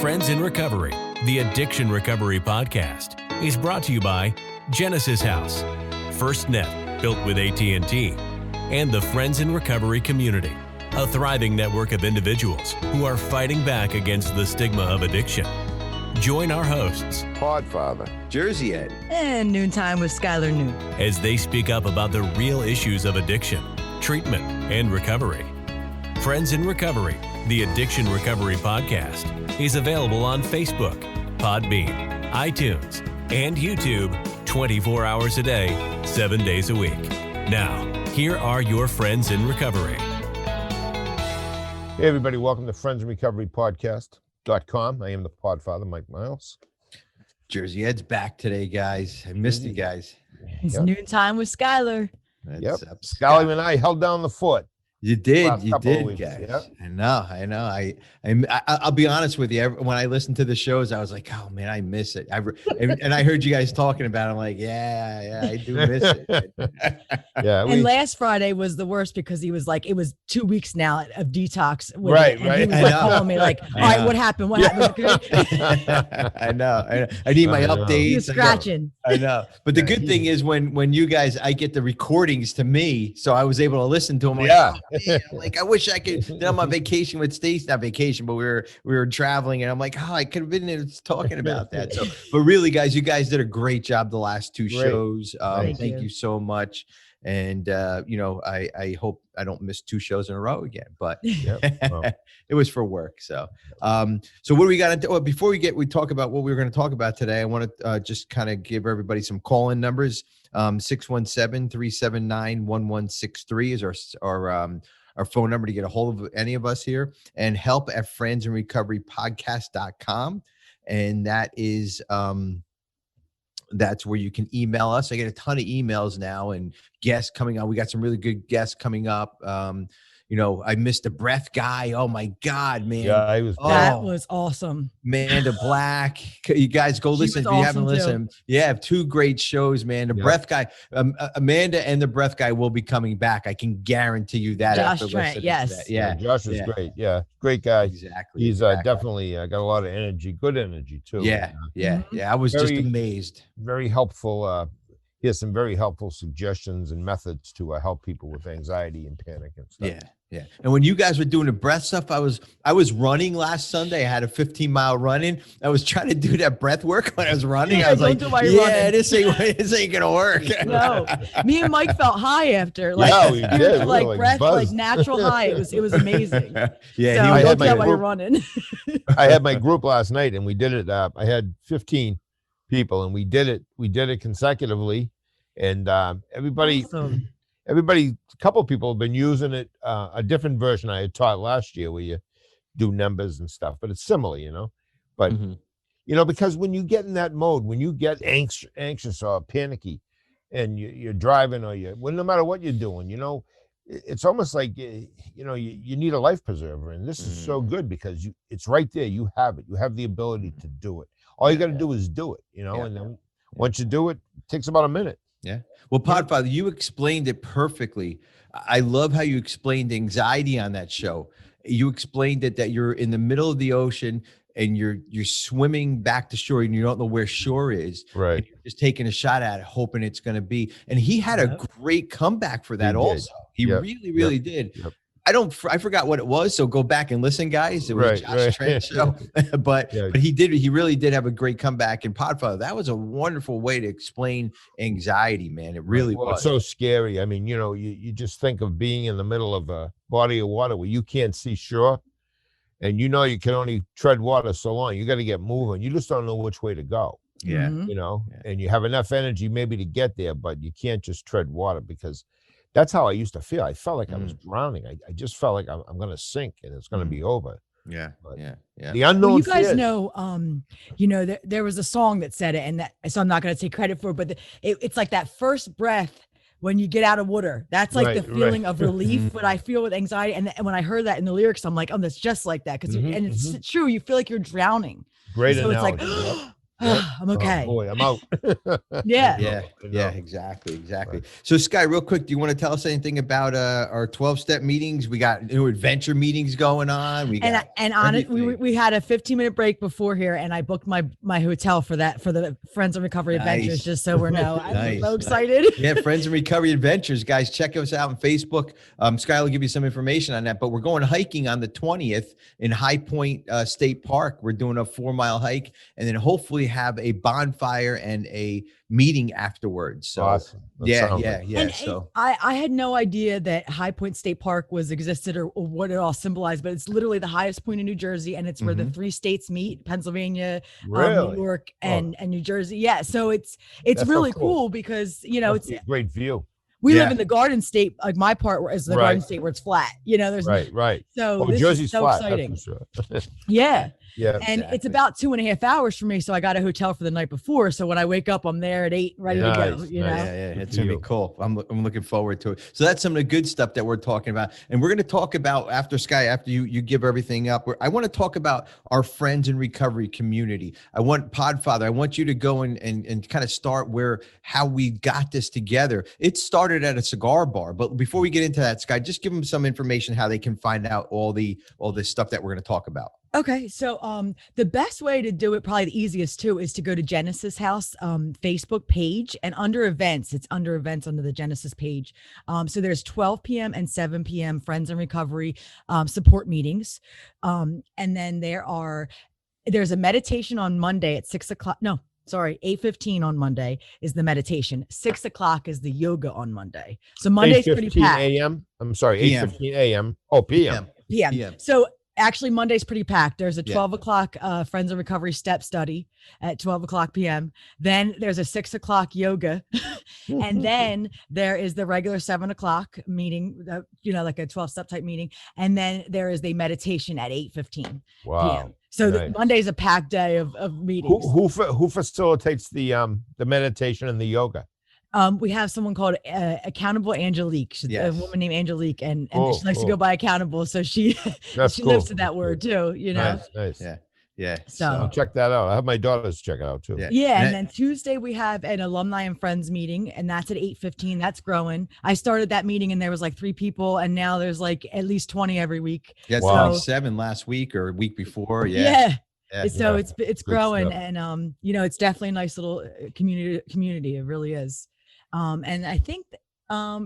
Friends in Recovery, the Addiction Recovery Podcast, is brought to you by Genesis House, FirstNet, built with AT&T, and the Friends in Recovery community, a thriving network of individuals who are fighting back against the stigma of addiction. Join our hosts, Podfather, Jersey Ed, and Noontime with Skylar Noon, as they speak up about the real issues of addiction, treatment, and recovery. Friends in Recovery, the Addiction Recovery Podcast, is available on Facebook, Podbean, iTunes, and YouTube 24 hours a day, 7 days a week. Now, here are your Friends in Recovery. Hey, everybody. Welcome to Friends in Recovery Podcast.com. I am the Podfather, Mike Miles. Jersey Ed's back today, guys. I missed you guys. It's Noontime with Skylar. Yep. Scully and I held down the fort. You did, guys. Yep. I know. I'll be honest with you. When I listened to the shows, I was like, "Oh man, I miss it." And I heard you guys talking about it. I'm like, "Yeah, I do miss it." Yeah. And last Friday was the worst because he was like, it was 2 weeks now of detox. Right. He was like calling me like, "All right, what happened? What happened?" I know. I need my updates. He was scratching. I know. But the good thing is when you guys, I get the recordings to me, so I was able to listen to them. Like, yeah. Man, like I wish I could. Then I'm on vacation with Stacey, not vacation, but we were traveling, and I'm like, I could have been there talking about that. So, but really, guys, you guys did a great job the last two shows. Thank you so much. And I hope I don't miss two shows in a row again. But it was for work. So, so what do we got to do? Well, before we talk about what we were going to talk about today, I want to just kind of give everybody some call-in numbers. 617-379-1163 is our phone number to get a hold of any of us here, and help at friendsandrecoverypodcast.com. And that is, that's where you can email us. I get a ton of emails now and guests coming on. We got some really good guests coming up. I missed the breath guy. Oh my God, man. Yeah, That was awesome. Amanda Black. You guys go listen if you haven't listened. Yeah, two great shows, man. The breath guy, Amanda and the breath guy will be coming back. I can guarantee you that. Josh Trent, yes. Yeah, Josh is great. Yeah, great guy. Exactly. He's definitely got a lot of energy, good energy too. Yeah. I was just amazed. Very helpful. He has some very helpful suggestions and methods to help people with anxiety and panic and stuff. Yeah. And when you guys were doing the breath stuff, I was running last Sunday. I had a 15-mile run in. I was trying to do that breath work when I was running. I was like, this ain't gonna work. No, me and Mike felt high after. Like, we did. Like breath, like natural high. It was amazing. Yeah, so I had while you're running. I had my group last night, and we did it. I had 15 people, and we did it consecutively, and everybody. Awesome. A couple of people have been using it, a different version I had taught last year where you do numbers and stuff, but it's similar, but, because when you get in that mode, when you get anxious or panicky and you're driving no matter what you're doing, it's almost like, you need a life preserver. And this is so good because it's right there. You have it. You have the ability to do it. All you got to do is do it, and then once you do it, it takes about a minute. Yeah. Well, Podfather, you explained it perfectly. I love how you explained anxiety on that show. You explained it that you're in the middle of the ocean and you're swimming back to shore and you don't know where shore is. Right. And you're just taking a shot at it, hoping it's going to be. And he had a great comeback for that also. He really did. Yep. I forgot what it was. So go back and listen, guys. It was Josh Trent show, but he really did have a great comeback in Podfather. That was a wonderful way to explain anxiety, man. It really was. It's so scary. I mean, you just think of being in the middle of a body of water where you can't see shore, and you can only tread water so long. You got to get moving. You just don't know which way to go. Yeah. And you have enough energy maybe to get there, but you can't just tread water because that's how I used to feel. I felt like I was drowning. I just felt like I'm going to sink and it's going to be over. Yeah. But yeah. The unknown. Well, you guys know, there was a song that said it, so I'm not going to take credit for it, but it's like that first breath when you get out of water. That's like the feeling of relief. What I feel with anxiety, and when I heard that in the lyrics, I'm like, oh, that's just like that. And it's true. You feel like you're drowning. Great so analogy. It's like, I'm okay. Oh, boy, I'm out. Yeah. Yeah, exactly. So Sky, real quick, do you want to tell us anything about our 12-step meetings? We got new adventure meetings going on. And honestly, we had a 15-minute break before here, and I booked my hotel for the Friends and Recovery Adventures, just so we know. I'm so excited. Yeah, Friends and Recovery Adventures, guys, check us out on Facebook. Sky will give you some information on that, but we're going hiking on the 20th in High Point State Park. We're doing a 4-mile hike, and then hopefully have a bonfire and a meeting afterwards. So awesome. Yeah. And So I had no idea that High Point State Park was existed or what it all symbolized, but it's literally the highest point in New Jersey, and it's where the 3 states meet: Pennsylvania, New York, and New Jersey. Yeah, so it's really cool because it's a great view. We live in the Garden State, like my part is the Garden State where it's flat. There's right. So this Jersey's is so flat, exciting. that's for sure. Yeah. Yeah, and it's about 2.5 hours for me, so I got a hotel for the night before. So when I wake up, I'm there at 8, ready to go. Yeah, it's gonna be cool. I'm looking forward to it. So that's some of the good stuff that we're talking about, and we're going to talk about after you give everything up. I want to talk about our Friends in Recovery community. I want Podfather. I want you to go and kind of start how we got this together. It started at a cigar bar, but before we get into that, Sky, just give them some information how they can find out all this stuff that we're going to talk about. Okay, so the best way to do it, probably the easiest too, is to go to Genesis House Facebook page, and under events, it's under events under the Genesis page. So there's 12 p.m. and 7 p.m. Friends in Recovery support meetings, and then there's a meditation on Monday at 6 o'clock. No, sorry, 8:15 on Monday is the meditation. 6 o'clock is the yoga on Monday. So Monday's pretty packed. 8:15 a.m. I'm sorry, 8:15 a.m. Oh, p.m. So actually, Monday's pretty packed. There's a 12 o'clock Friends in Recovery step study at 12 o'clock p.m. Then there's a 6 o'clock yoga. And then there is the regular 7 o'clock meeting, like a 12-step type meeting. And then there is the meditation at 8:15 p.m. So Monday's a packed day of meetings. Who facilitates the meditation and the yoga? We have someone called Accountable Angelique. She's a woman named Angelique, and she likes to go by Accountable. So she lives to that word too, Nice. Yeah. So I'll check that out. I have my daughters check it out too. Yeah. And then Tuesday we have an alumni and friends meeting, and that's at 8:15. That's growing. I started that meeting and there was like 3 people, and now there's like at least 20 every week. Yeah, so 7 last week or a week before. So it's growing, and it's definitely a nice little community. It really is. And I think,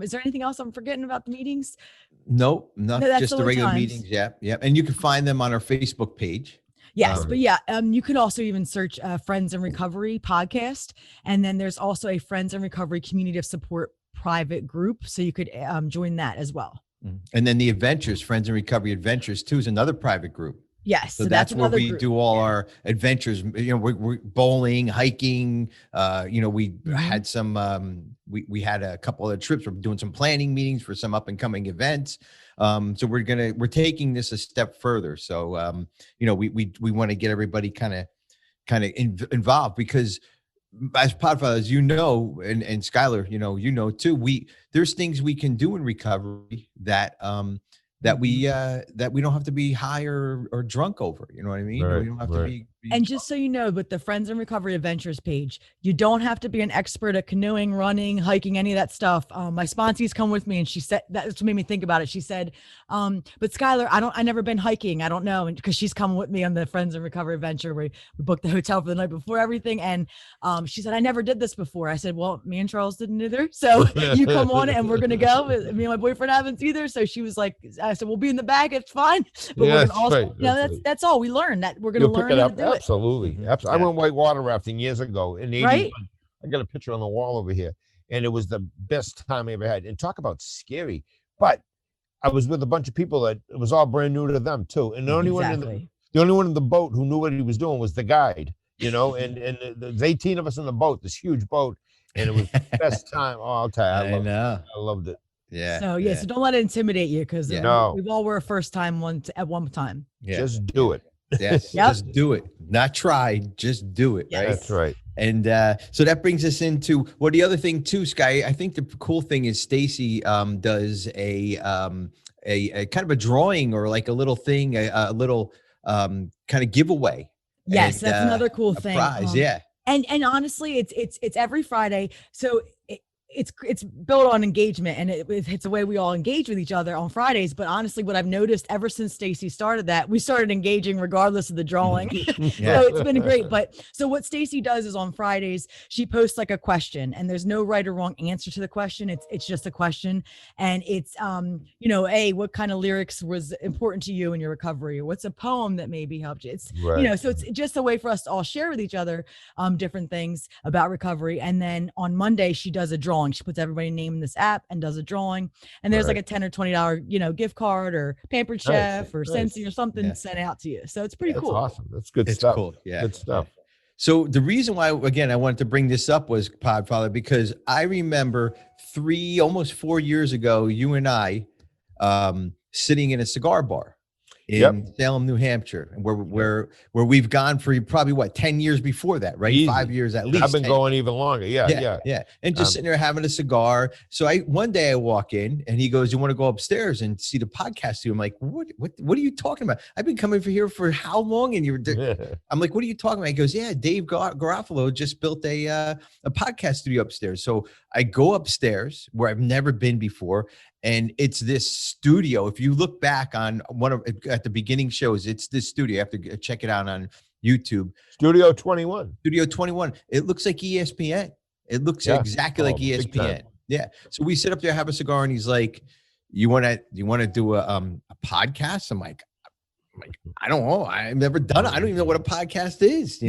is there anything else I'm forgetting about the meetings? Nope, just the regular meetings. Yeah. And you can find them on our Facebook page. Yes, but you can also even search Friends in Recovery podcast. And then there's also a Friends in Recovery community of support private group. So you could join that as well. And then the Adventures, Friends in Recovery Adventures too, is another private group. Yes. So that's where we do all our adventures. We're bowling, hiking. We had some, we had a couple of trips. We're doing some planning meetings for some up and coming events. So we're taking this a step further. So, we want to get everybody kind of involved, because as Podfathers, and Skylar, too, there's things we can do in recovery that we don't have to be high or drunk over. You know what I mean? Right, we don't have to be. And just so you know, with the Friends in Recovery Adventures page, you don't have to be an expert at canoeing, running, hiking, any of that stuff. My sponsees come with me, and she said, that's what made me think about it. She said, but Skylar, I never been hiking. I don't know. And because she's come with me on the Friends in Recovery Adventure, we booked the hotel for the night before everything. And she said, I never did this before. I said, well, me and Charles didn't either. So you come on and we're going to go. Me and my boyfriend haven't either. So she was like, I said, we'll be in the back. It's fine. But we're also, that's all we learned, that we're going to learn how to do it. Absolutely. I went whitewater rafting years ago in 81. Right? I got a picture on the wall over here, and it was the best time I ever had. And talk about scary. But I was with a bunch of people that it was all brand new to them too. And the only one in the boat who knew what he was doing was the guide, and there's 18 of us in the boat, this huge boat, and it was the best time. Oh, I'll tell you, I loved it. Yeah. So so don't let it intimidate you, because we've all were a first time at one time. Yeah. Just do it. Yes. Just do it. Not try, just do it. Right. That's right. And so that brings us into the other thing too, Sky. I think the cool thing is Stacy does a kind of a drawing, or like a little thing, a little kind of giveaway Yes, and, that's another cool a thing. prize. Yeah. And honestly, it's every Friday. So it's built on engagement, and it's a way we all engage with each other on Fridays. But honestly, what I've noticed ever since Stacy started that, we started engaging regardless of the drawing. Yeah. So it's been great. But so what Stacy does is on Fridays, she posts like a question, and there's no right or wrong answer to the question. It's just a question. And it's what kind of lyrics was important to you in your recovery, or what's a poem that maybe helped you. It's Right. so it's just a way for us to all share with each other different things about recovery. And then on Monday, she does a drawing. She puts everybody's name in this app and does a drawing. And there's like a $10 or $20, gift card or Pampered Chef or Scentsy or something sent out to you. So it's pretty cool. That's awesome. That's good It's stuff. cool. Yeah. Good stuff. So the reason why, again, I wanted to bring this up was, Podfather, because I remember almost 4 years ago, you and I sitting in a cigar bar in Salem, New Hampshire, and where we've gone for probably 10 years before that, right? Easy. 5 years at least. I've been going even longer. Yeah. And just sitting there having a cigar. So one day I walk in and he goes, "You want to go upstairs and see the podcast studio?" I'm like, what are you talking about? I've been coming here for how long? And I'm like, "What are you talking about?" He goes, "Yeah, Dave Garofalo just built a podcast studio upstairs." So I go upstairs where I've never been before. And it's this studio. If you look back on at the beginning shows, it's this studio. You have to check it out on YouTube. Studio 21. Studio 21. It looks like ESPN. It looks exactly like ESPN. Yeah. So we sit up there, have a cigar, and he's like, "You want to do a podcast?" I'm like, "I don't know. I've never done it. I don't even know what a podcast is,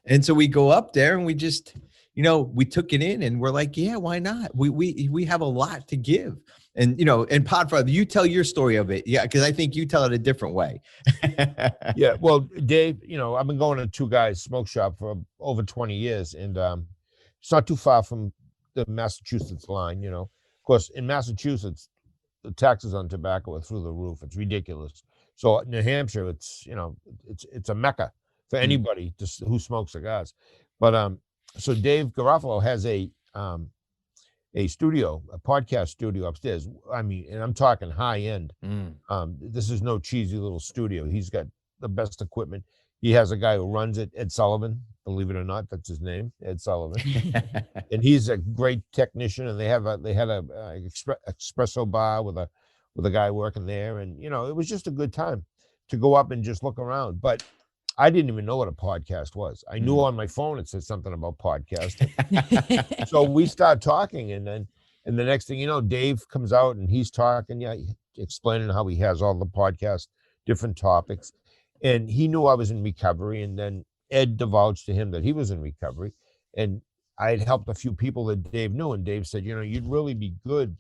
And so we go up there and we just, we took it in and we're like, "Yeah, why not? We have a lot to give." And, and Podfather, you tell your story of it. Yeah. Cause I think you tell it a different way. Yeah. Well, Dave, I've been going to Two Guys Smoke Shop for over 20 years, and it's not too far from the Massachusetts line. Of course, in Massachusetts, the taxes on tobacco are through the roof. It's ridiculous. So New Hampshire, it's a mecca for anybody who smokes cigars. But so Dave Garofalo has a studio, a podcast studio upstairs. I mean, and I'm talking high end. This is no cheesy little studio. He's got the best equipment. He has a guy who runs it, Ed Sullivan. Believe it or not, that's his name, Ed Sullivan. And he's a great technician. And they had a espresso bar with a guy working there. And it was just a good time to go up and just look around. But I didn't even know what a podcast was. I knew on my phone it said something about podcasting. So we start talking, and the next thing you know, Dave comes out and he's talking, explaining how he has all the podcast, different topics. And he knew I was in recovery, and then Ed divulged to him that he was in recovery. And I had helped a few people that Dave knew, and Dave said, "You'd really be good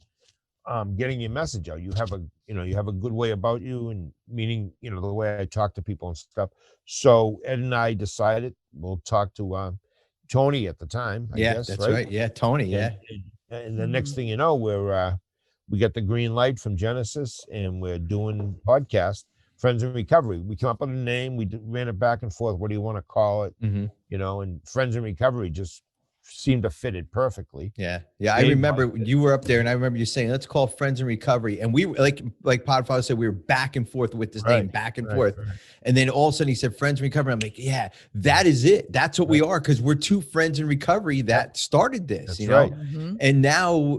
getting your message out. You have a good way about you, and meaning, the way I talk to people and stuff." So Ed and I decided we'll talk to Tony at the time. I guess, that's right. Yeah, Tony. Yeah. And the next thing you know, we get the green light from Genesis, and we're doing podcast Friends in Recovery. We came up with a name. We ran it back and forth. What do you want to call it? And Friends in Recovery just seemed to fit it perfectly. Yeah. I remember you were up there, and I remember you saying, "Let's call Friends in Recovery." And we were like Podfather said, we were back and forth with this name, back and forth. And then all of a sudden he said Friends in Recovery. I'm like, yeah, that is it. That's what we are. Cause we're two friends in recovery that started this, And now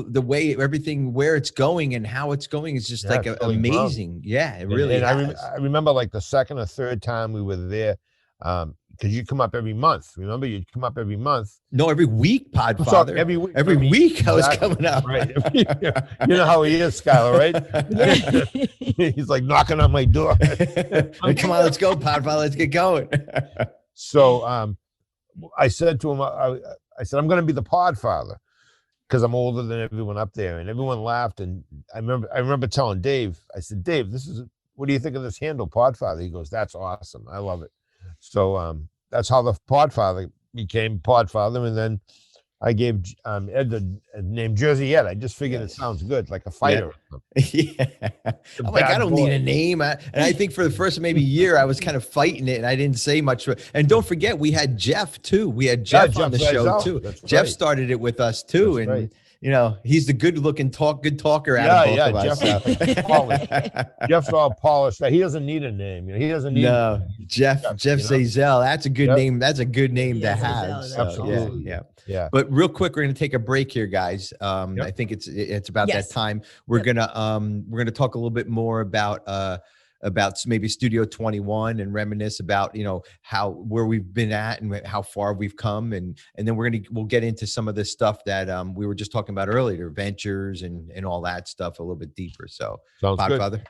the way everything, where it's going and how it's going is just like really amazing. Yeah, it really is. I remember like the second or third time we were there, because you come up every month. Remember, you'd come up every month. No, every week, Podfather. Every week. Every week I was coming up. Right. You know how he is, Skylar, right? He's like knocking on my door. Come on, let's go, Podfather. Let's get going. So I said to him, I said, "I'm going to be the Podfather because I'm older than everyone up there." And everyone laughed. And I remember telling Dave, I said, "Dave, what do you think of this handle, Podfather?" He goes, "That's awesome. I love it." So that's how the Podfather became Podfather, and then I gave Ed the name Jersey Ed. I just figured it sounds good, like a fighter. Yeah. I'm like, I don't need a name. And I think for the first maybe year, I was kind of fighting it, and I didn't say much. And don't forget, we had Jeff too. We had Jeff on the show too. Jeff started it with us too, he's the good talker out of both of us. Jeff's all polished. He doesn't need a name. He doesn't need. No, Jeff Zazelle. That's a good name. That's a good name to have. So, absolutely. Yeah. But real quick, we're gonna take a break here, guys. I think it's about that time. We're gonna talk a little bit more about maybe Studio 21 and reminisce about where we've been at and how far we've come, and then we'll get into some of the stuff that we were just talking about earlier, ventures and all that stuff a little bit deeper. So sounds Podfather. Good.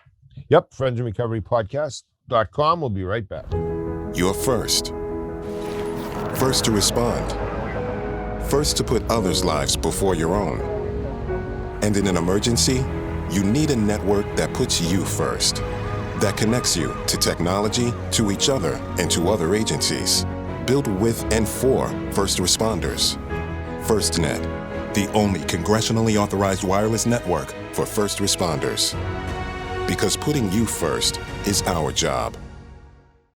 Yep, Friends in Recovery Podcast.com. We'll be right back. You're first to respond, first to put others' lives before your own. And in an emergency, you need a network that puts you first, that connects you to technology, to each other, and to other agencies. Built with and for first responders. FirstNet, the only congressionally authorized wireless network for first responders. Because putting you first is our job.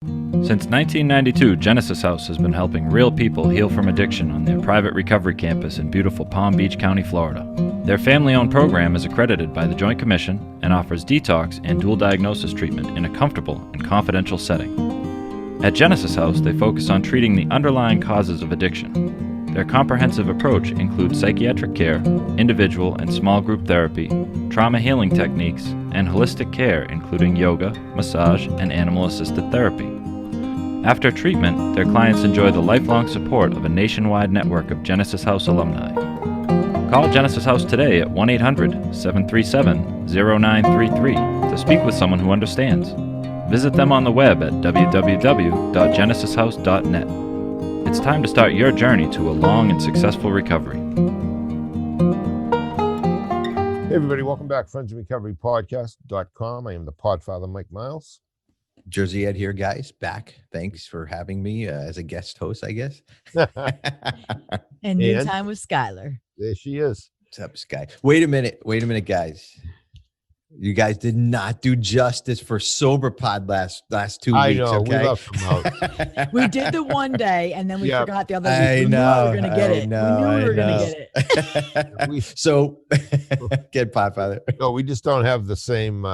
Since 1992, Genesis House has been helping real people heal from addiction on their private recovery campus in beautiful Palm Beach County, Florida. Their family-owned program is accredited by the Joint Commission and offers detox and dual diagnosis treatment in a comfortable and confidential setting. At Genesis House, they focus on treating the underlying causes of addiction. Their comprehensive approach includes psychiatric care, individual and small group therapy, trauma healing techniques, and holistic care including yoga, massage, and animal-assisted therapy. After treatment, their clients enjoy the lifelong support of a nationwide network of Genesis House alumni. Call Genesis House today at 1-800-737-0933 to speak with someone who understands. Visit them on the web at www.genesishouse.net. It's time to start your journey to a long and successful recovery. Hey everybody, welcome back. Friends in Recovery Podcast.com. I am the Podfather, Mike Miles. Jersey Ed here, guys. Back. Thanks for having me as a guest host, I guess. And new time with Skylar. There she is. What's up, Sky? Wait a minute, guys. You guys did not do justice for Sober Pod last 2 weeks. I know. Okay? We left them out. We did the one day, and then we forgot the other week. I We knew we were going to get it. We knew we were going to get it. So, get Podfather. No, we just don't have the same,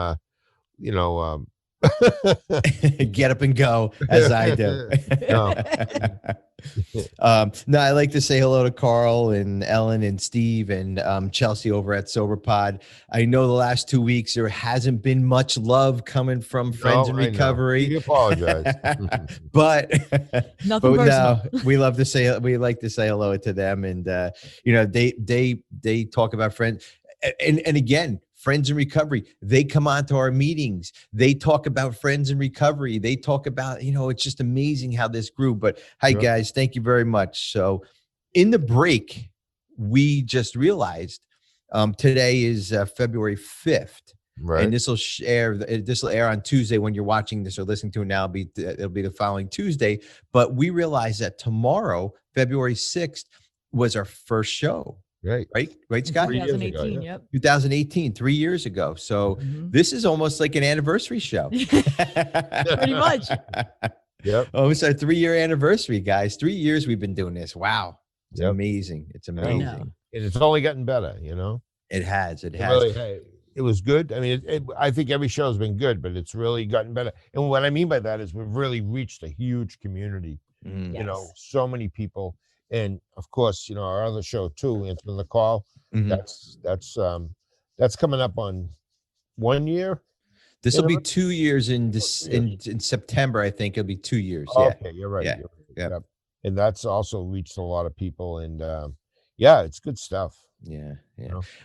get up and go as I do. No, I like to say hello to Carl and Ellen and Steve and Chelsea over at SoberPod. I know the last 2 weeks there hasn't been much love coming from Friends in Recovery. We apologize, but nothing personal. No, we like to say hello to them, and they talk about friends, and again. Friends in Recovery, they come on to our meetings. They talk about Friends in Recovery. They talk about, it's just amazing how this grew. But hi, guys, thank you very much. So in the break, we just realized today is February 5th. Right. And this will air on Tuesday when you're watching this or listening to it now. It'll be the following Tuesday. But we realized that tomorrow, February 6th, was our first show. Right, Scott? 2018, yep. 2018, 3 years ago. So this is almost like an anniversary show. Pretty much. Yep. Oh, it's our 3-year anniversary, guys. 3 years we've been doing this. Wow. It's amazing. It's amazing. And it's only gotten better, It has. Really, it was good. I mean, I think every show has been good, but it's really gotten better. And what I mean by that is we've really reached a huge community. So many people. And of course, our other show too, Answering the Call. That's coming up on 1 year. This will be 2 years in September. I think it'll be 2 years. Okay, you're right. Yeah. And that's also reached a lot of people, and it's good stuff. Yeah.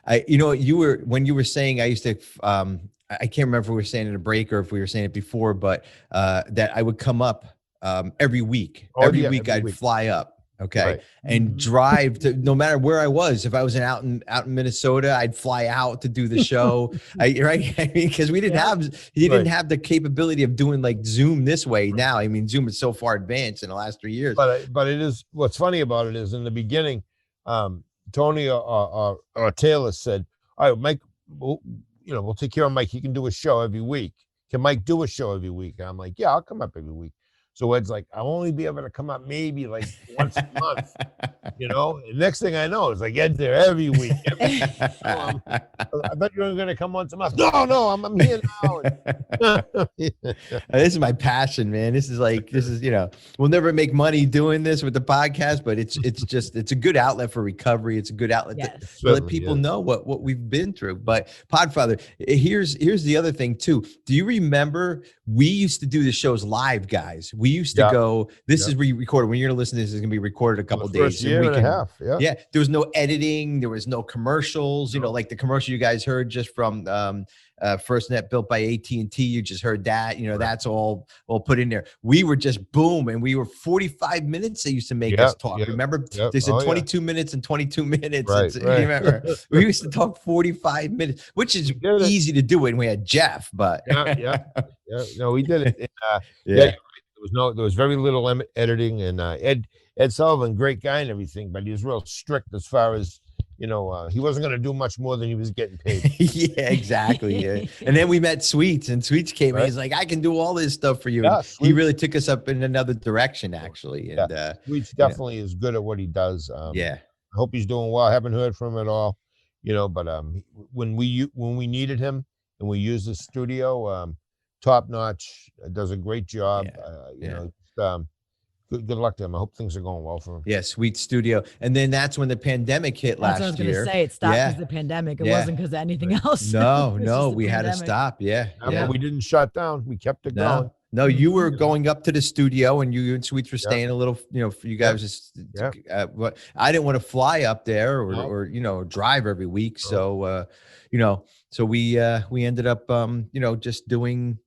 When you were saying, I used to. I can't remember if we were saying it in a break or if we were saying it before, but that I would come up every week. Every week I'd fly up. Okay. Right. And drive to, no matter where I was, if I was out in Minnesota, I'd fly out to do the show. Because we didn't didn't have the capability of doing like Zoom this way now. I mean, Zoom is so far advanced in the last 3 years. But it is, what's funny about it is in the beginning, Tony or Taylor said, all right, Mike, we'll take care of Mike. He can do a show every week. Can Mike do a show every week? And I'm like, yeah, I'll come up every week. So Ed's like, I'll only be able to come up maybe like once a month, you know. And next thing I know, it's like Ed's there every week. I bet you're going to come once a month. No, I'm here now. This is my passion, man. This is we'll never make money doing this with the podcast, but it's a good outlet for recovery. It's a good outlet to let people know what we've been through. But Podfather, here's the other thing too. Do you remember we used to do the shows live, guys? We used to go, this is re-recorded. When you're going to listen to this, it's going to be recorded a couple days. Year and a half. Yeah. There was no editing. There was no commercials, like the commercial you guys heard just from FirstNet built by AT&T. You just heard that, that's all put in there. We were just boom. And we were 45 minutes. They used to make us talk. Remember, they said 22 minutes and 22 minutes. Right. Remember, we used to talk 45 minutes, which is easy to do when we had Jeff, but no, we did it. There was very little editing, and Ed Sullivan, great guy and everything, but he was real strict as far as, he wasn't going to do much more than he was getting paid. Yeah, exactly. Yeah. And then we met Sweets, and Sweets came and he's like, I can do all this stuff for you. Yeah, he really took us up in another direction, actually. And Sweets definitely is good at what he does. I hope he's doing well. I haven't heard from him at all, but when we needed him and we used the studio, top notch, does a great job. Good luck to him. I hope things are going well for him. Yeah, Sweet Studio. And then that's when the pandemic hit last year. That's what I was going to say. It stopped because of the pandemic. It wasn't because of anything else. No, we had to stop. But we didn't shut down. We kept it going. No, you were going up to the studio, and you and Sweets were staying a little, for you guys. I didn't want to fly up there or drive every week. So, so we ended up, just doing.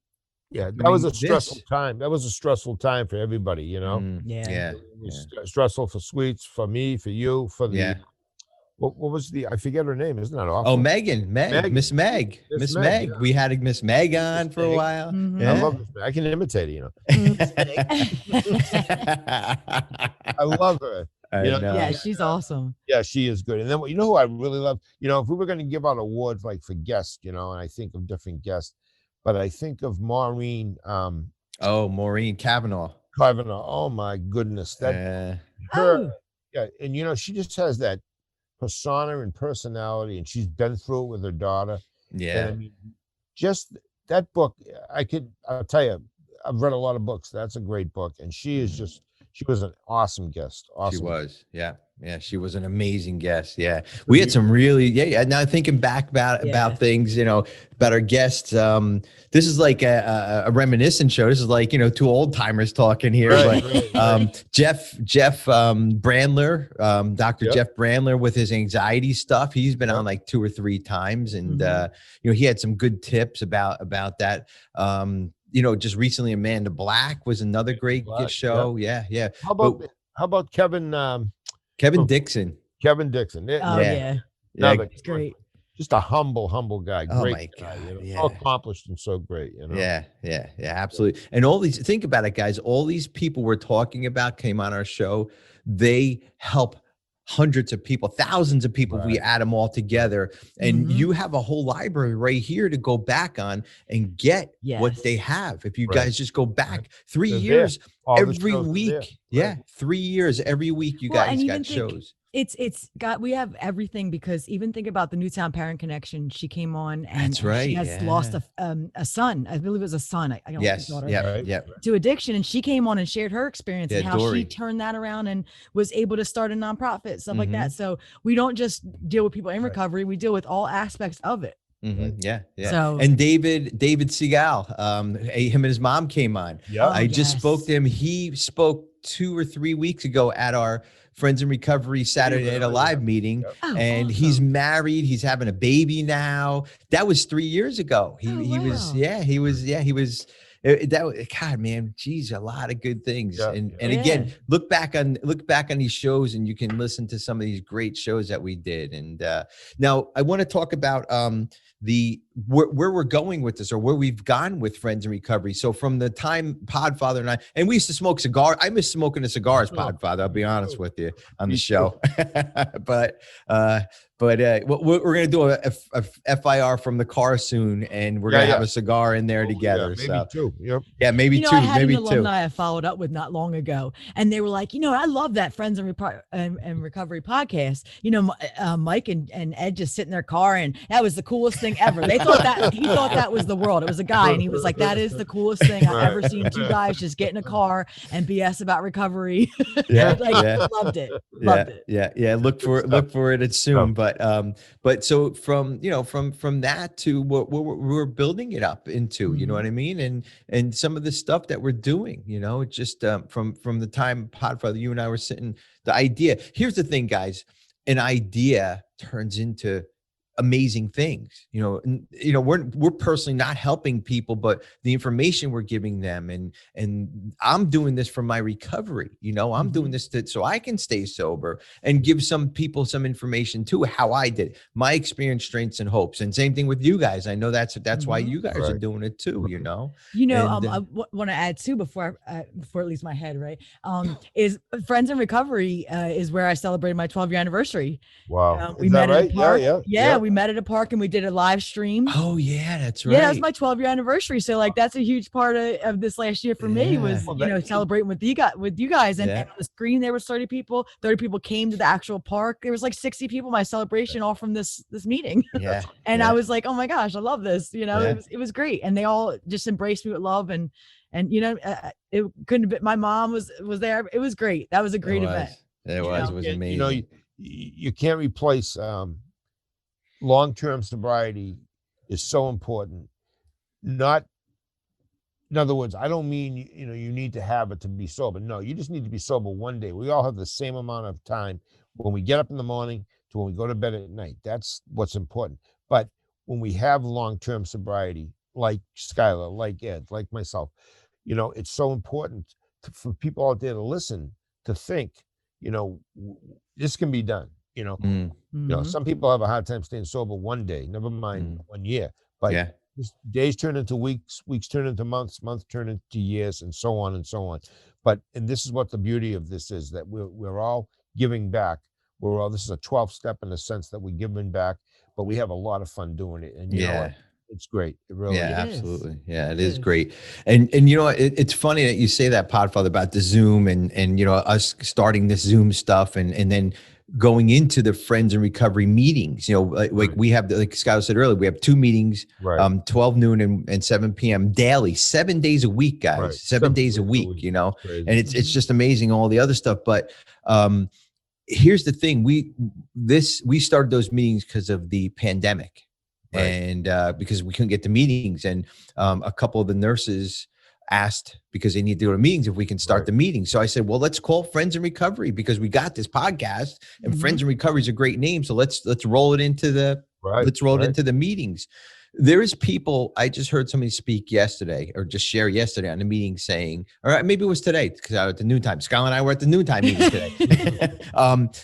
Yeah, that was a stressful time. That was a stressful time for everybody, It was stressful for Sweets, for me, for you, for the what was I forget her name, isn't that awful? Oh, Miss Meg. Yeah. We had a Miss Meg on for a while. Mm-hmm. I love Miss Meg. I can imitate it, I love her. Yeah, she's awesome. Yeah, she is good. And then who I really love, if we were going to give out awards like for guests, and I think of different guests, but I think of Maureen. Maureen Cavanaugh. Oh my goodness, and she just has that persona and personality, and she's been through it with her daughter. Yeah, and just that book. I'll tell you, I've read a lot of books. That's a great book, and she was an awesome guest. Awesome. She was, yeah, she was an amazing guest. Yeah, we had some really, now thinking back about things, about our guests. This is like a reminiscent show. This is like, two old timers talking here. Jeff Brandler, Dr. Jeff Brandler, with his anxiety stuff. He's been on like 2 or 3 times, and he had some good tips about that. Just recently, Amanda Black was another great show. Yeah. How about Kevin Dixon? Kevin Dixon. It's great. Just a humble guy. Great guy. So accomplished and so great. Yeah, absolutely. And think about it, guys. All these people we're talking about came on our show. They help hundreds of people, thousands of people. We add them all together, and you have a whole library right here to go back on and get what they have. If you guys just go back 3 years every week, 3 years every week, you guys got shows. We have everything, because even think about the Newtown Parent Connection. She came on, and she has lost a son. I believe it was a son. I don't know his daughter. To addiction, and she came on and shared her experience and how she turned that around and was able to start a nonprofit, stuff like that. So we don't just deal with people in recovery; we deal with all aspects of it. Yeah. So, and David Seagal, him and his mom came on. I just spoke to him. He spoke 2 or 3 weeks ago at our Friends in Recovery Saturday Night Live meeting, and he's married. He's having a baby now. That was 3 years ago. He was. God, man, geez, a lot of good things. And again, look back on these shows, and you can listen to some of these great shows that we did. And now I want to talk about where we're going with this, or where we've gone with Friends in Recovery. So from the time Podfather and we used to smoke cigars. I miss smoking the cigars, Podfather. I'll be honest with you on the show. but we're going to do a FIR from the car soon, and we're going to have a cigar in there together. Maybe two. Yep. Yeah, maybe two. I had maybe an alumni I followed up with not long ago, and they were like, I love that Friends and Recovery podcast. Mike and Ed just sit in their car, and that was the coolest thing ever. He thought that was the world. It was a guy, and he was like, that is the coolest thing I've ever seen. Two guys just get in a car and BS about recovery. Loved it. Yeah. Look for it soon. But so from that to what we're building it up into, you know what I mean? And some of the stuff that we're doing, just from the time Podfather, you and I were sitting, the idea. Here's the thing, guys, an idea turns into amazing things. We're personally not helping people, but the information we're giving them, and I'm doing this for my recovery. I'm doing this so I can stay sober and give some people some information too, how I did my experience, strengths, and hopes. And same thing with you guys. I know that's why you guys are doing it too. I want to add too before it leaves my head. Right, is Friends in Recovery is where I celebrated my 12-year anniversary. Wow, we met at a park. Yeah. We met at a park and we did a live stream. Oh yeah, that's right. Yeah, that was my 12-year anniversary. So that's a huge part of this last year for me was celebrating with you guys. And on the screen there was 30 people. 30 people came to the actual park. There was like 60 people. My celebration all from this meeting. Yeah. And I was like, oh my gosh, I love this. It was great, and they all just embraced me with love and it couldn't have been. My mom was there. It was great. That was a great event. It was amazing. You can't replace. Long-term sobriety is so important. In other words, I don't mean, you need to have it to be sober. No, you just need to be sober one day. We all have the same amount of time when we get up in the morning to when we go to bed at night. That's what's important. But when we have long-term sobriety, like Skylar, like Ed, like myself, it's so important for people out there to listen, to think, this can be done. Some people have a hard time staying sober one day, never mind 1 year. But days turn into weeks, weeks turn into months, months turn into years, and so on and so on. And this is what the beauty of this is, that we're all giving back. This is a 12 step in the sense that we're giving back, but we have a lot of fun doing it. And you know what? It's great. It really is. Absolutely. Yeah, it is great. And it's funny that you say that, Podfather, about the Zoom and us starting this Zoom stuff and then going into the Friends in Recovery meetings. Like we have, like Scott said earlier, we have 2 meetings, 12 noon and 7 p.m. daily, 7 days a week, guys. Right. 7 days a week, and it's just amazing, all the other stuff. But here's the thing. We started those meetings because of the pandemic. Right. And because we couldn't get to meetings, and a couple of the nurses asked, because they need to go to meetings, if we can start the meeting. So I said, well, let's call Friends in Recovery, because we got this podcast, and Friends in Recovery is a great name. So let's roll it into the into the meetings. There is people, I just heard somebody speak yesterday, or just share yesterday on the meeting, saying, all right, maybe it was today, because I was at the noontime. Scott and I were at the noontime meeting today.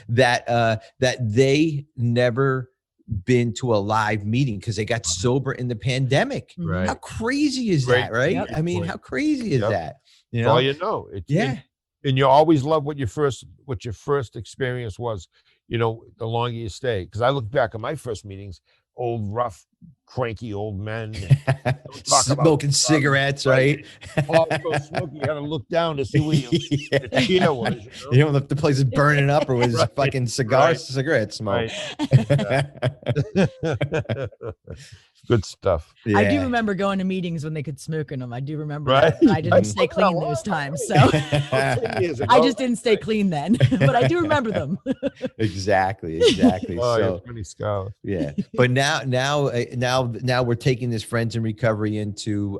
That they never been to a live meeting because they got sober in the pandemic. Right. How crazy is that, right? Yep. I mean, how crazy is that? Well, and you always love what your first experience was, the longer you stay. Because I look back at my first meetings, old, rough, cranky old men smoking cigarettes, right? All so smoky, you had to look down to see where the chair was. You don't know if the place is burning up or was fucking cigarette smoke. Good stuff. Yeah. I do remember going to meetings when they could smoke in them. I do remember that. I didn't stay clean those times. So I just didn't stay clean then, but I do remember them. Exactly. Oh, so pretty scout. Yeah. But now we're taking this Friends in Recovery into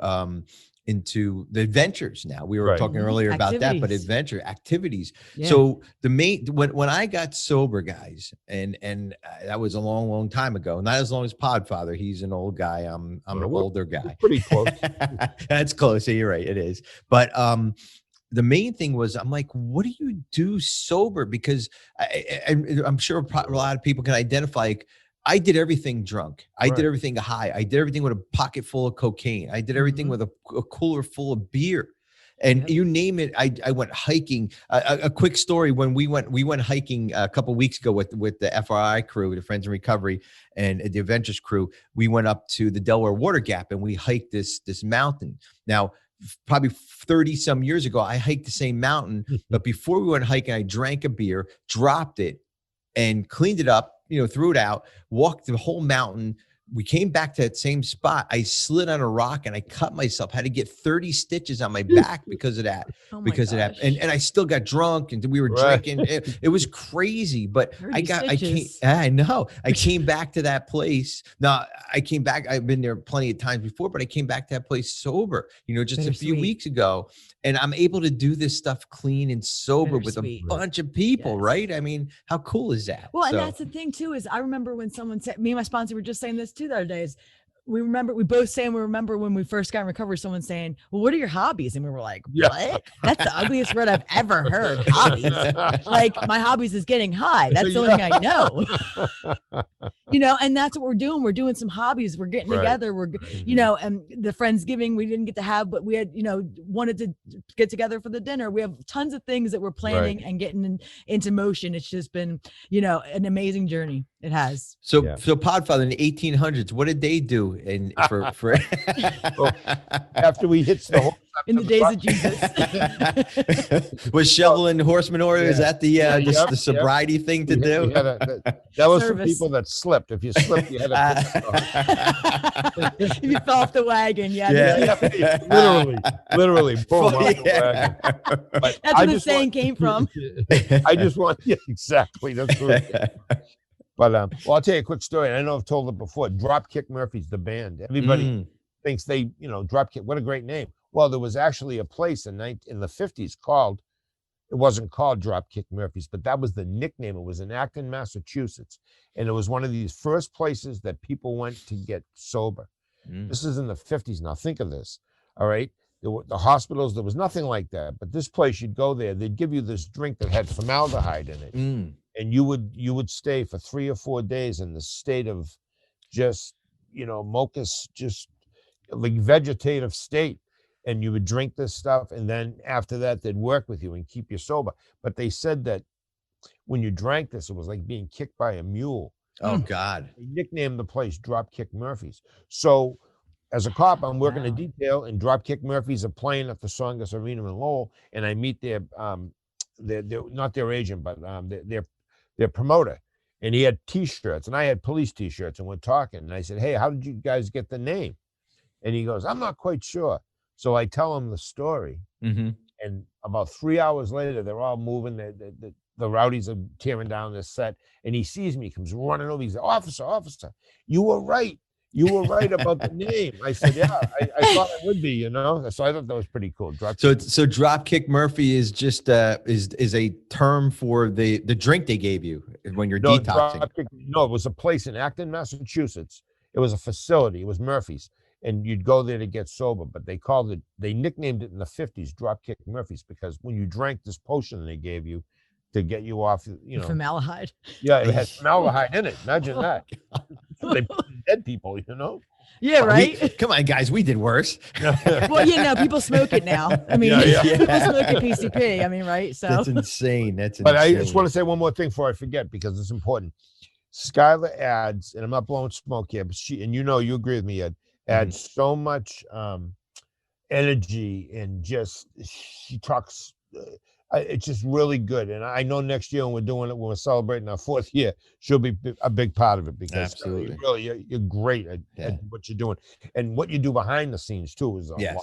the adventures. Now we were talking earlier about that, but adventure activities. Yeah. So the main, when I got sober, guys, and that was a long time ago, not as long as Podfather. He's an old guy. I'm an older guy. Pretty close. That's close. You're right. It is. But the main thing was, I'm like, what do you do sober? Because I'm sure a lot of people can identify, like, I did everything drunk. I Right. did everything high. I did everything with a pocket full of cocaine. I did everything with a cooler full of beer. And you name it, I went hiking. A quick story: when we went hiking a couple of weeks ago with the FRI crew, the Friends in Recovery, and the Adventures crew. We went up to the Delaware Water Gap and we hiked this mountain. Now, probably 30 some years ago, I hiked the same mountain, but before we went hiking, I drank a beer, dropped it, and cleaned it up. Threw it out, walked the whole mountain. We came back to that same spot. I slid on a rock and I cut myself. Had to get 30 stitches on my back because of that. Of that. And I still got drunk and we were drinking. It was crazy. But I came back to that place. Now I came back. I've been there plenty of times before, but I came back to that place sober, just a few weeks ago. And I'm able to do this stuff clean and sober with a bunch of people, right? I mean, how cool is that? Well, and that's the thing too, is I remember when someone said, me and my sponsor were just saying this too the other day, is we remember when we first got in recovery, someone saying, well, what are your hobbies? And we were like, what? That's the ugliest word I've ever heard. Hobbies. Like, my hobbies is getting high. That's the only thing I know. And that's what we're doing. We're doing some hobbies. We're getting together. We're, and the Friendsgiving we didn't get to have, but we had, wanted to get together for the dinner. We have tons of things that we're planning and getting into motion. It's just been, an amazing journey. It has. So Podfather in the 1800s, what did they do? And for after we hit the whole in the days of Jesus, was shoveling horse manure? Is that the sobriety thing to do? That was for people that slipped. If you slipped, you had to. If you fell off the wagon, literally, boom. Off the wagon. But that's where the saying came from. I just want, exactly. That's right. But I'll tell you a quick story. And I know I've told it before. Dropkick Murphys, the band. Everybody thinks they, Dropkick. What a great name. Well, there was actually a place in the 50s called. It wasn't called Dropkick Murphys, but that was the nickname. It was in Acton, Massachusetts, and it was one of these first places that people went to get sober. This is in the 50s. Now think of this. All right, the hospitals, there was nothing like that. But this place, you'd go there. They'd give you this drink that had formaldehyde in it. And you would stay for 3 or 4 days in the state of just, mucus, just like vegetative state. And you would drink this stuff. And then after that, they'd work with you and keep you sober. But they said that when you drank this, it was like being kicked by a mule. Oh, God. They nicknamed the place Dropkick Murphys. So as a cop, I'm working a detail, and Dropkick Murphys are playing at the Songus Arena in Lowell. And I meet they're not their agent, but their promoter, and he had T-shirts, and I had police T-shirts, and we're talking, and I said, hey, how did you guys get the name? And he goes, I'm not quite sure. So I tell him the story, and about 3 hours later, they're all moving. The rowdies are tearing down this set, and he sees me, comes running over. He said, officer, you were right. You were right about the name. I said, yeah, I thought it would be, So I thought that was pretty cool. So Dropkick Murphy is just is a term for the drink they gave you when you're detoxing. No, it was a place in Acton, Massachusetts. It was a facility. It was Murphy's, and you'd go there to get sober. But they nicknamed it in the 50s Dropkick Murphys, because when you drank this potion they gave you to get you off, formaldehyde. Yeah, it had formaldehyde in it. Imagine that. They put dead people, Yeah, right. Come on, guys, we did worse. Well, people smoke it now. I mean, people smoke at PCP. I mean, right? So that's insane. But I just want to say one more thing before I forget, because it's important. Skylar adds, and I'm not blowing smoke here, but you agree with me, Ed, adds so much energy, and just she talks. It's just really good. And I know next year when we're celebrating our 4th year, she'll be a big part of it, because absolutely, really, you're great at what you're doing, and what you do behind the scenes too is a lot.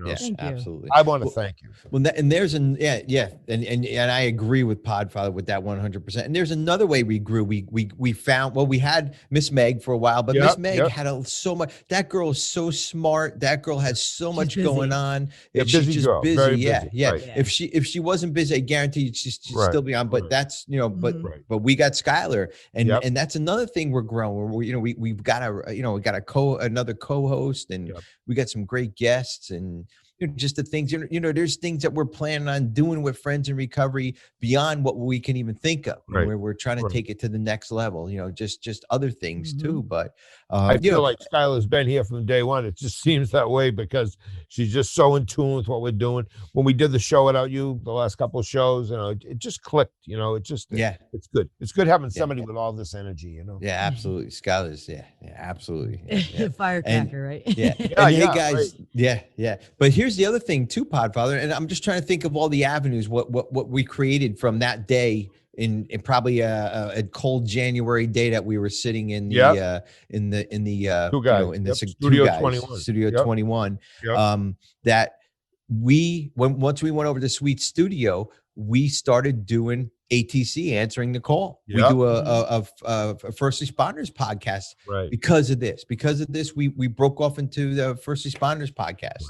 Yes, absolutely. I want to thank you. Well, and I agree with Podfather with that 100%. And there's another way we grew. We found, we had Miss Meg for a while, but Miss Meg had so much. That girl is so smart. That girl has so much going on. She's just girl. busy. Very Yeah. busy. Right. If she wasn't busy, I guarantee she'd still be on. But that's but we got Skylar, and that's another thing we're growing. We've got another co-host, and we got some great guests, and just the things, there's things that we're planning on doing with Friends in Recovery beyond what we can even think of, where we're trying to take it to the next level, just other things too. But I feel like Skylar's been here from day one. It just seems that way because she's just so in tune with what we're doing. When we did the show without you, the last couple of shows, it just clicked. It's good. It's good having somebody with all this energy. Yeah, absolutely. Skylar's, absolutely. Firecracker, right? Yeah. Hey guys, yeah. But here's the other thing too, Podfather, and I'm just trying to think of all the avenues what we created from that day in probably a cold January day that we were sitting in the Studio 21. That once we went over to Sweet Studio, we started doing ATC, answering the call. We do a first responders podcast because of this. We broke off into the first responders podcast.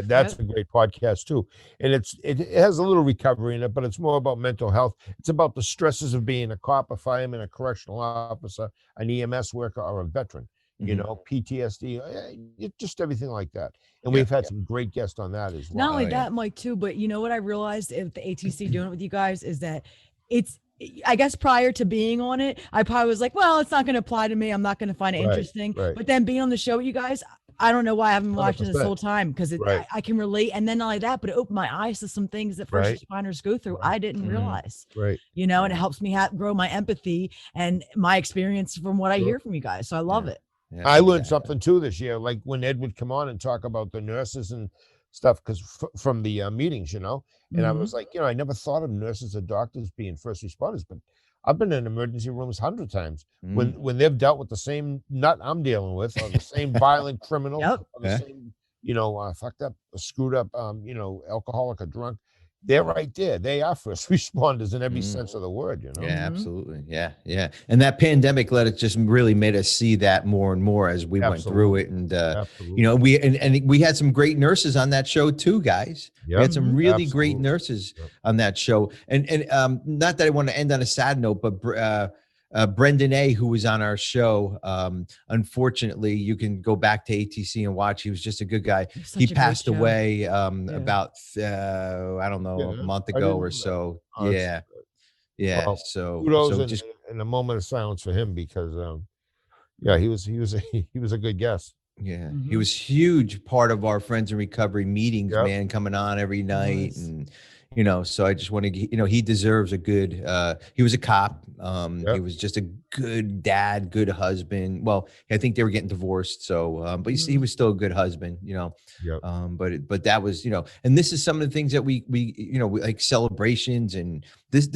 That's a great podcast too, and it has a little recovery in it, but it's more about mental health. It's about the stresses of being a cop, a fireman, a correctional officer, an EMS worker, or a veteran. PTSD, just everything like that. And we've had some great guests on that as well. Not only that, Mike, too, but what I realized if the ATC doing it with you guys is that I guess prior to being on it, I probably was like, well, it's not going to apply to me. I'm not going to find it interesting. But then being on the show with you guys, I don't know why I haven't been watching this whole time, because I can relate. And then not only that, but it opened my eyes to some things that first responders go through I didn't realize. And it helps me grow my empathy and my experience from what I hear from you guys. So I love it. Yeah, I learned something too this year, like when Ed would come on and talk about the nurses and stuff, because from the meetings, and I was like, I never thought of nurses or doctors being first responders, but I've been in emergency rooms 100 times when they've dealt with the same nut I'm dealing with, or the same violent criminal, or the same, fucked up, screwed up, alcoholic or drunk. They're right there. They are first responders in every sense of the word, Yeah, absolutely. Yeah. And that pandemic just really made us see that more and more as we went through it. And, we had some great nurses on that show too, guys. We had some really great nurses on that show. And not that I want to end on a sad note, but Brendan A., who was on our show, unfortunately, you can go back to ATC and watch. He was just a good guy. He passed away about I don't know, a month ago or so. Yeah. Well, so just in a moment of silence for him, because he was a good guest. Yeah, he was huge part of our Friends in Recovery meetings, man, coming on every night. And so I just want to, he deserves a good, he was a cop. He was just a good dad, good husband. Well, I think they were getting divorced. So, but he was still a good husband, but that was, and this is some of the things that we like celebrations, and this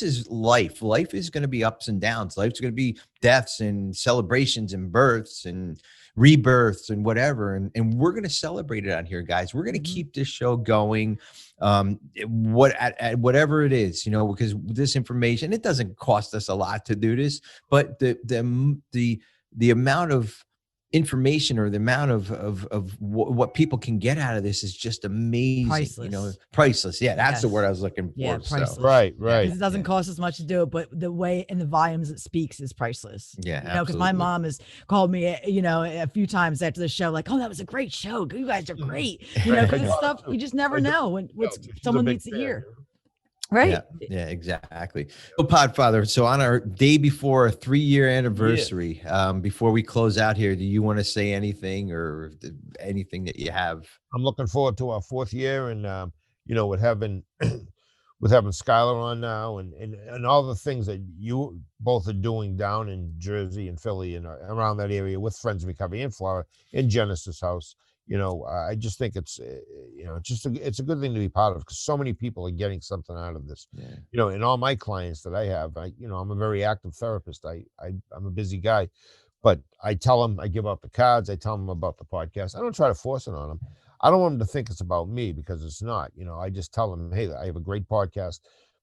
is life. Life is going to be ups and downs. Life's going to be deaths and celebrations and births and rebirths and whatever. And we're going to celebrate it on here, guys. We're going to keep this show going. Whatever it is, because this information, it doesn't cost us a lot to do this, but the amount of information, or the amount of what people can get out of this is just amazing. Priceless. Priceless. Yeah, that's the word I was looking for. Yeah, priceless. So. Right. It doesn't cost as much to do it, but the way and the volumes it speaks is priceless. Yeah, because my mom has called me, a few times after the show, like, "Oh, that was a great show. You guys are great." Because it's stuff you just never know what someone needs to hear. Right. Yeah, exactly. So, Podfather, so on our day before a 3-year anniversary, before we close out here, do you want to say anything, or anything that you have? I'm looking forward to our 4th year, and with having Skylar on now, and all the things that you both are doing down in Jersey and Philly and around that area with Friends in Recovery in Florida, in Genesis House. I just think it's it's a good thing to be part of, because so many people are getting something out of this. And all my clients that I have, I'm a very active therapist. I'm a busy guy, but I tell them, I give out the cards, I tell them about the podcast. I don't try to force it on them. I don't want them to think it's about me, because it's not. I just tell them, hey, I have a great podcast.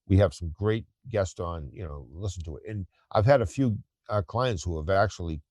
We have some great guests on. Listen to it. And I've had a few clients who have actually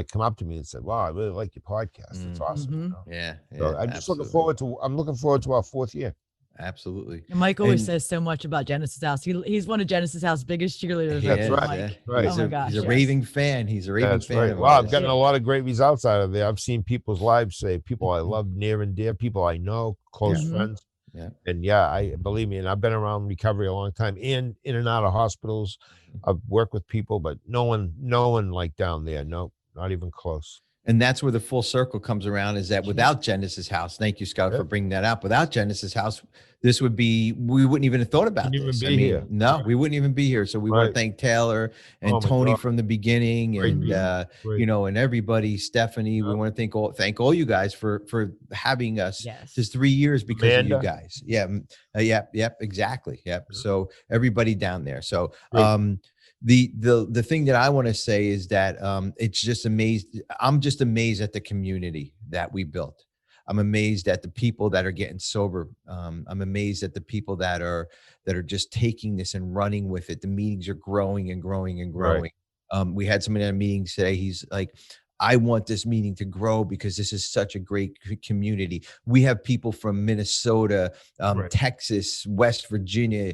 come up to me and said, "Wow, I really like your podcast. It's awesome." Yeah. So I'm just looking forward to our 4th year. Absolutely. And Mike always And- says so much about Genesis House. He's one of Genesis House biggest cheerleaders. He That's is, right. Mike. Right. He's Oh my a, gosh, he's a yes. raving fan. He's a raving That's fan. right. Of Well, I've ours. gotten a lot of great results out of there. I've seen people's lives saved, people I love near and dear, people I know, close Mhm. friends. Yeah. And yeah, I believe me, and I've been around recovery a long time, in and out of hospitals. I've worked with people, but no one like down there. No, not even close. And that's where the full circle comes around, is that without Genesis House, thank you, Scott, for bringing that up. Without Genesis House, we wouldn't even have thought about Wouldn't this. even be here. No, Right. we wouldn't even be here. So we want to Right. thank Taylor and Oh my Tony God. from the beginning, Great and people. Great. and everybody, Stephanie. We want to thank all you guys for having us. Yes. Just 3 years because of you Amanda. guys. Yeah. Yep. Exactly. Yep. So everybody down there. So Great. the thing that I want to say is that it's just amazed. I'm just amazed at the community that we built. I'm amazed at the people that are getting sober. I'm amazed at the people that are just taking this and running with it. The meetings are growing and growing and growing. Right. We had somebody in a meeting today. He's like, I want this meeting to grow because this is such a great community. We have people from Minnesota, Right. Texas, West Virginia,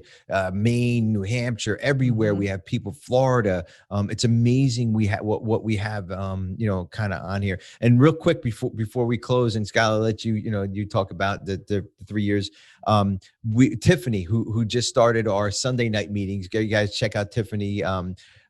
Maine, New Hampshire, everywhere. We have people, Florida. It's amazing we have what we have, kind of on here. And real quick before we close, and Skylar, I'll let you talk about the 3 years. Tiffany, who just started our Sunday night meetings. You guys check out Tiffany.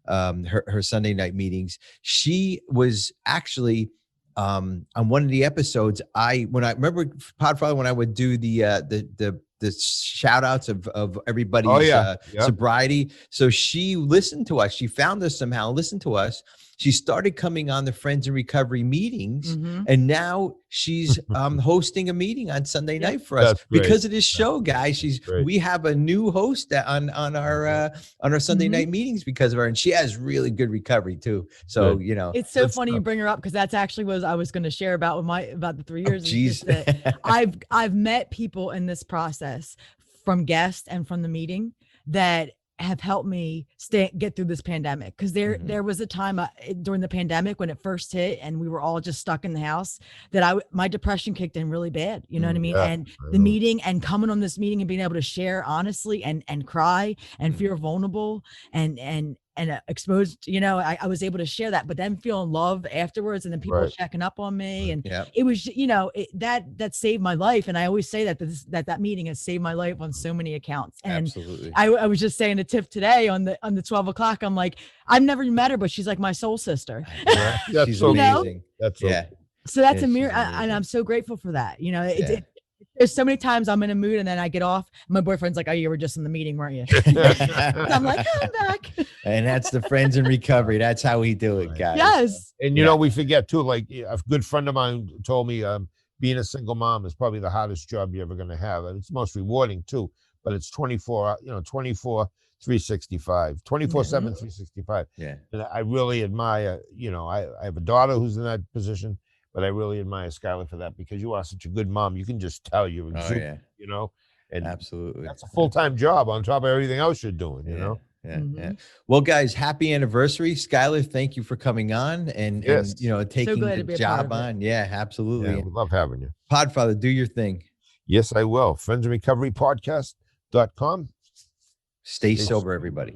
Her Sunday night meetings. She was actually on one of the episodes. When I remember Podfather, when I would do the shout outs of everybody's sobriety. So she listened to us. She found us somehow, listened to us. She started coming on the Friends in Recovery meetings, and now she's hosting a meeting on Sunday night for us because of this show, guys. We have a new host on our Sunday night meetings because of her, and she has really good recovery too. So it's so funny you bring her up, because that's actually what I was going to share about the 3 years. Geez. That I've met people in this process, from guests and from the meeting, that have helped me get through this pandemic. Because there was a time during the pandemic when it first hit and we were all just stuck in the house, that my depression kicked in what I mean? Yeah, And the meeting, and coming on this meeting and being able to share honestly and cry and feel vulnerable and exposed, I was able to share that, but then feeling love afterwards, and then people checking up on me, and it was, that saved my life. And I always say that meeting has saved my life on so many accounts. And absolutely. I was just saying to Tiff today on the 12 o'clock, I'm like, I've never met her, but she's like my soul sister. That's She's so amazing. That's so So that's a she's mirror, amazing. and I'm so grateful for that. There's so many times I'm in a mood and then I get off. My boyfriend's like, "Oh, you were just in the meeting, weren't you?" I'm like, "Oh, I'm back." And that's the Friends in Recovery. That's how we do it, guys. Yes. And we forget too, like a good friend of mine told me, being a single mom is probably the hardest job you're ever going to have. And it's most rewarding too, but it's 24, 365, 24/7, 365. Yeah. And I really admire, I have a daughter who's in that position, but I really admire Skylar for that, because you are such a good mom. You can just tell you're exuberant, and absolutely. that's a full-time job on top of everything else you're doing, Yeah. Well, guys, happy anniversary. Skylar, thank you for coming on and taking the job on. Yeah, absolutely. Yeah, we love having you. Podfather, do your thing. Yes, I will. Friends in Recovery Podcast.com. Stay sober, everybody.